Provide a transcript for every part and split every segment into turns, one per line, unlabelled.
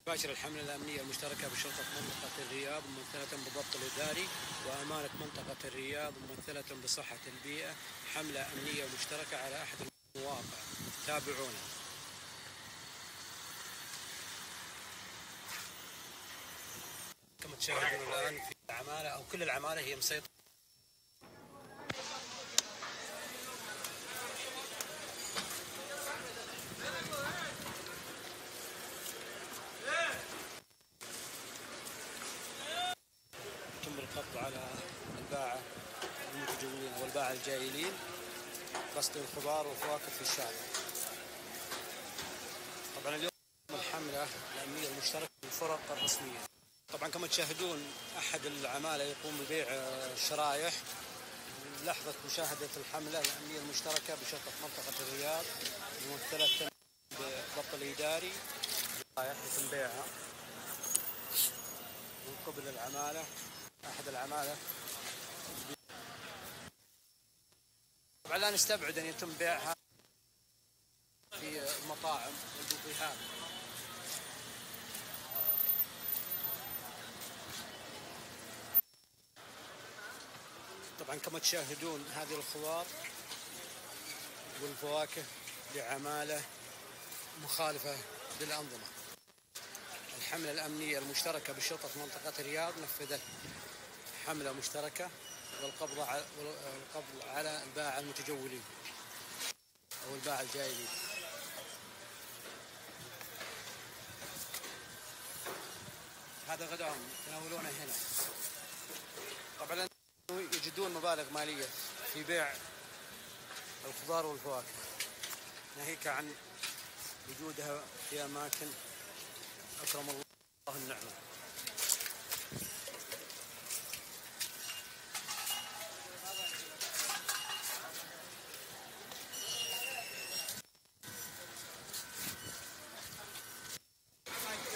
تباشر الحملة الأمنية المشتركة بشرطة منطقة الرياض ممثلة بالضبط الإداري وأمانة منطقة الرياض ممثلة بصحة البيئة حملة أمنية مشتركة على أحد المواقع. تابعونا. كما تشاهدون الآن في العمالة أو كل العمالة هي مسيطرة. يتم القبض على الباعة المتجولين والباعة الجائلين قصد الخضار والفواكه في الشارع. طبعا اليوم الحملة الأمنية المشتركة بالفرق الرسمية. طبعا كما تشاهدون أحد العمالة يقوم ببيع الشرايح. لحظة مشاهدة الحملة الأمنية المشتركة بشرطة منطقة الرياض ممثلة بالضبط الإداري يتم بيعها من قبل العمالة أحد العمالة. طبعا لا نستبعد أن يتم بيعها في المطاعم والبوفيهات. طبعا كما تشاهدون هذه الخضار والفواكه بعمالة مخالفة للأنظمة. الحملة الأمنية المشتركة بشرطة منطقة الرياض نفذت حملة مشتركة والقبض على الباعة المتجولين أو الباعة الجائلين. هذا غداهم يتناولونه هنا. طبعا يجدون مبالغ مالية في بيع الخضار والفواكه ناهيك عن وجودها في أماكن أكرم الله النعمة.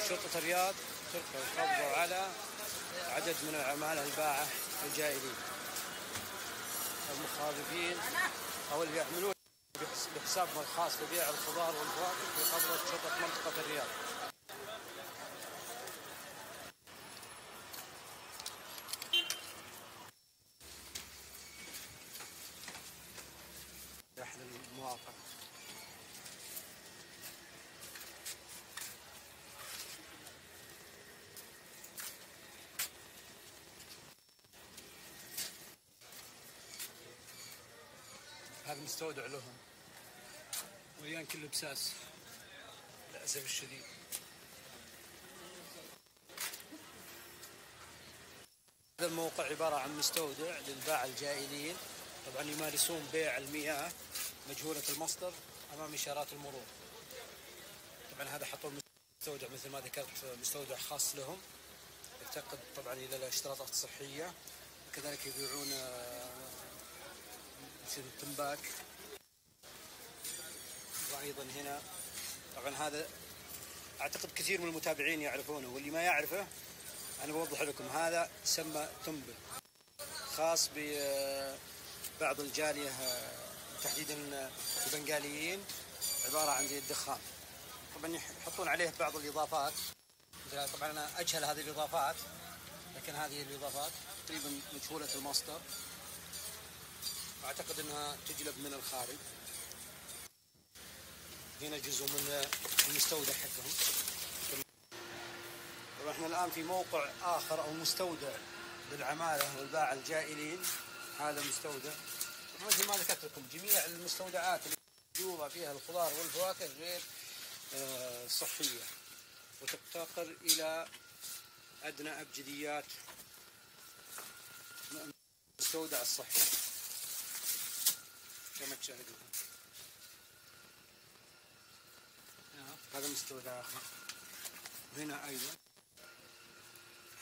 شرطة الرياض تلقي القبض على عدد من العمالة الباعة الجائلين المخالفين أو اللي يعملون بحسابهم الخاص في بيع الخضار والفواكه في قبضة شرطة منطقة الرياض. أحد المواقع. هذا مستودع لهم مليان كله بساس للأسف الشديد. هذا الموقع عبارة عن مستودع للباعة الجائلين. طبعا يمارسون بيع المياه مجهولة المصدر أمام إشارات المرور. طبعا هذا حطوا مستودع مثل ما ذكرت مستودع خاص لهم يفتقد طبعا إلى الاشتراطات الصحية. كذلك يبيعون مثل التمباك. وأيضا هنا طبعا هذا أعتقد كثير من المتابعين يعرفونه واللي ما يعرفه أنا بوضح لكم. هذا يسمى تنبل خاص ببعض الجالية تحديدا البنغاليين عبارة عن زي الدخان. طبعا يحطون عليه بعض الإضافات. طبعا أنا أجهل هذه الإضافات لكن هذه الإضافات تقريبا مجهولة المصدر. أعتقد أنها تجلب من الخارج. هنا جزء من المستودع حقهم. طبعا احنا الآن في موقع آخر أو مستودع للعمالة والباعة الجائلين. هذا مستودع مثل ما ذكرت لكم جميع المستودعات اللي يوضع فيها الخضار والفواكه غير صحية وتفتقر إلى أدنى أبجديات المستودع الصحي كما تشاهدون. هذا مستودع آخر هنا أيضا.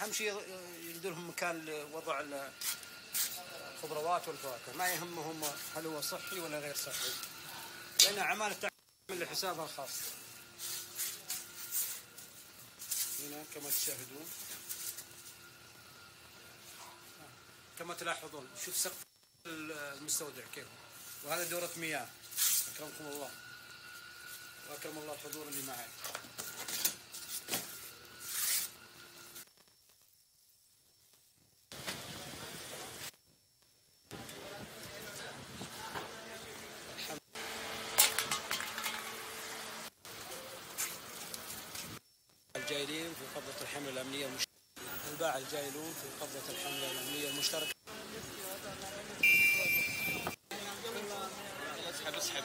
أهم شيء يلدلهم مكان لوضع الخضروات والفواكه. ما يهمهم هل هو صحي ولا غير صحي لأن عمالة تعمل لحسابها الخاص. هنا كما تشاهدون كما تلاحظون شوف سقف المستودع كيف. وهذا دورة مياه. أكرمكم الله وأكرم الله الحضور اللي معي. الجائلين في قبضة الحملة الأمنية المشتركة. الباعة الجائلون في قبضة الحملة الأمنية المشتركة.
اسحب.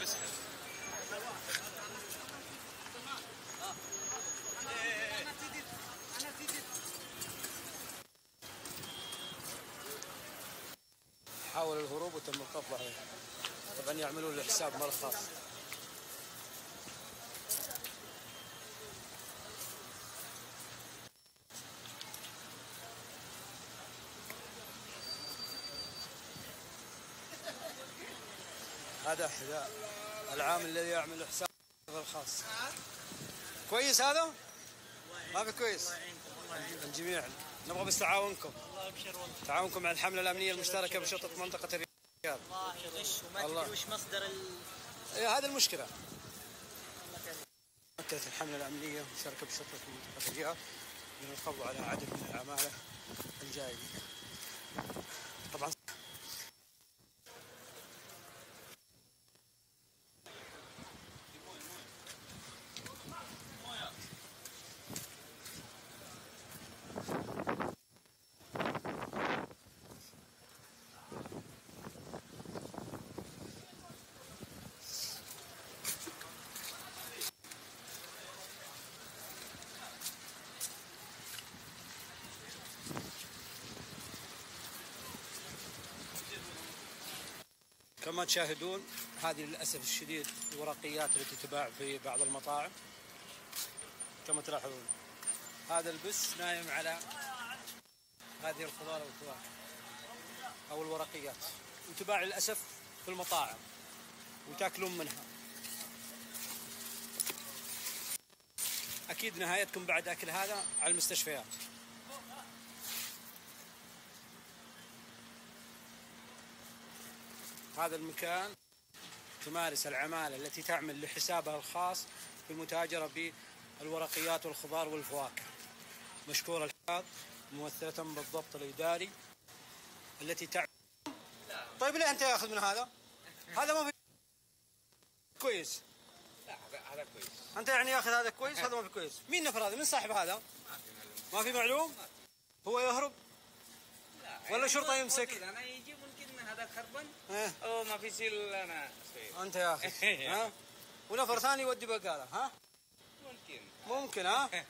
حاول الهروب وتم القبض عليه. طبعا يعملون له حساب مرة خاص. هذا العامل الذي يعمل حساب الخاص. كويس هذا؟ ما في كويس. الجميع نبغى بس تعاونكم. تعاونكم مع الحملة الأمنية المشتركة بشرطة منطقة الرياض.
والله غش وما تدري وش مصدر
هذه المشكلة. أكدت الحملة الأمنية المشتركة بشرطة منطقة الرياض من القبض على عدد من العمالة الجائلين. طبعا كما تشاهدون هذه للأسف الشديد الورقيات التي تباع في بعض المطاعم. كما تلاحظون هذا البس نايم على هذه الخضار والفواكه أو الورقيات، وتباع للأسف في المطاعم وتاكلون منها. أكيد نهايتكم بعد أكل هذا على المستشفيات. هذا المكان تمارس العمالة التي تعمل لحسابها الخاص في المتاجرة بالورقيات والخضار والفواكه. مشكور الحفاظ ممثلة بالضبط الإداري التي تعمل. طيب ليه أنت ياخذ من هذا؟ هذا ما في كويس.
لا هذا كويس.
أنت يعني ياخذ هذا كويس هذا ما في كويس. مين نفر هذا؟ من صاحب هذا؟ ما في معلوم؟ هو يهرب؟ ولا شرطة يمسك؟
أنا يجي ممكن هذا خربان أو ما في سيل أنا
أنت يا أخي ها؟ ونفر ثاني يودي بقالة ها؟ ممكن ها؟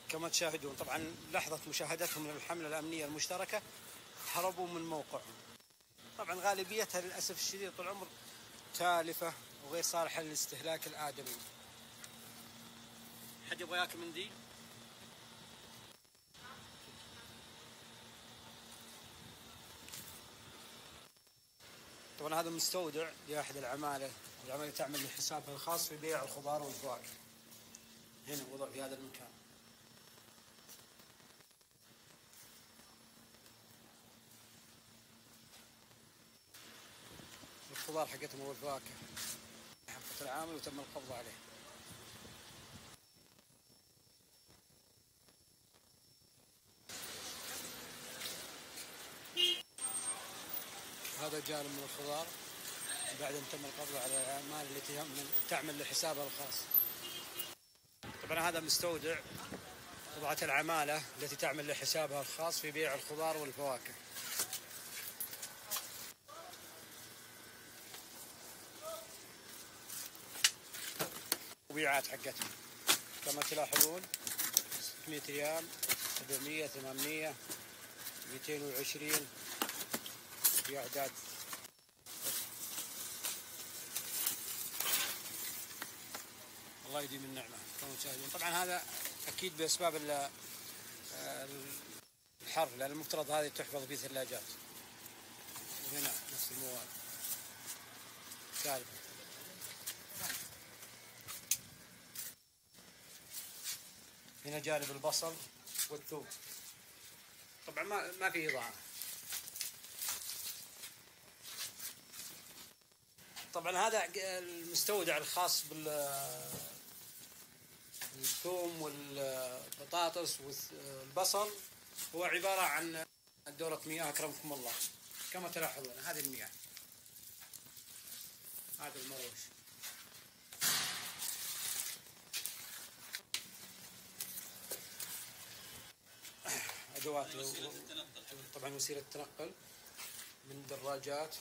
كما تشاهدون طبعا لحظة مشاهدتهم للحملة الأمنية المشتركة هربوا من موقعهم. طبعا غالبيتها للأسف الشديد طول العمر تالفة وغير صالحة للاستهلاك الآدمي. حد يبغى ياكل من دي؟ طبعا هذا مستودع لأحد العمالة تعمل لحسابها الخاص في بيع الخضار والفواكه. هنا وضع في هذا المكان. الخضار حقتهم والفواكه حقت العامل وتم القبض عليه. هذا جانب من الخضار بعد ان تم القبض على العمال التي تعمل لحسابها الخاص. طبعا هذا مستودع وضعت العمالة التي تعمل لحسابها الخاص في بيع الخضار والفواكه. وبيعات حقتهم كما تلاحظون 600 ريال 700 800 220 في أعداد. الله يديم النعمة. كما تشاهدون طبعا هذا أكيد بأسباب الحر لأن المفترض هذه تحفظ في ثلاجات. وهنا نفس المواد كارثة. هنا جانب البصل والثوم. طبعا ما في إضاءة. طبعا هذا المستودع الخاص بالثوم والبطاطس والبصل هو عبارة عن دورة مياه أكرمكم الله. كما تلاحظون هذه المياه هذا المروش ادوات طبعا وسيله تنقل من دراجات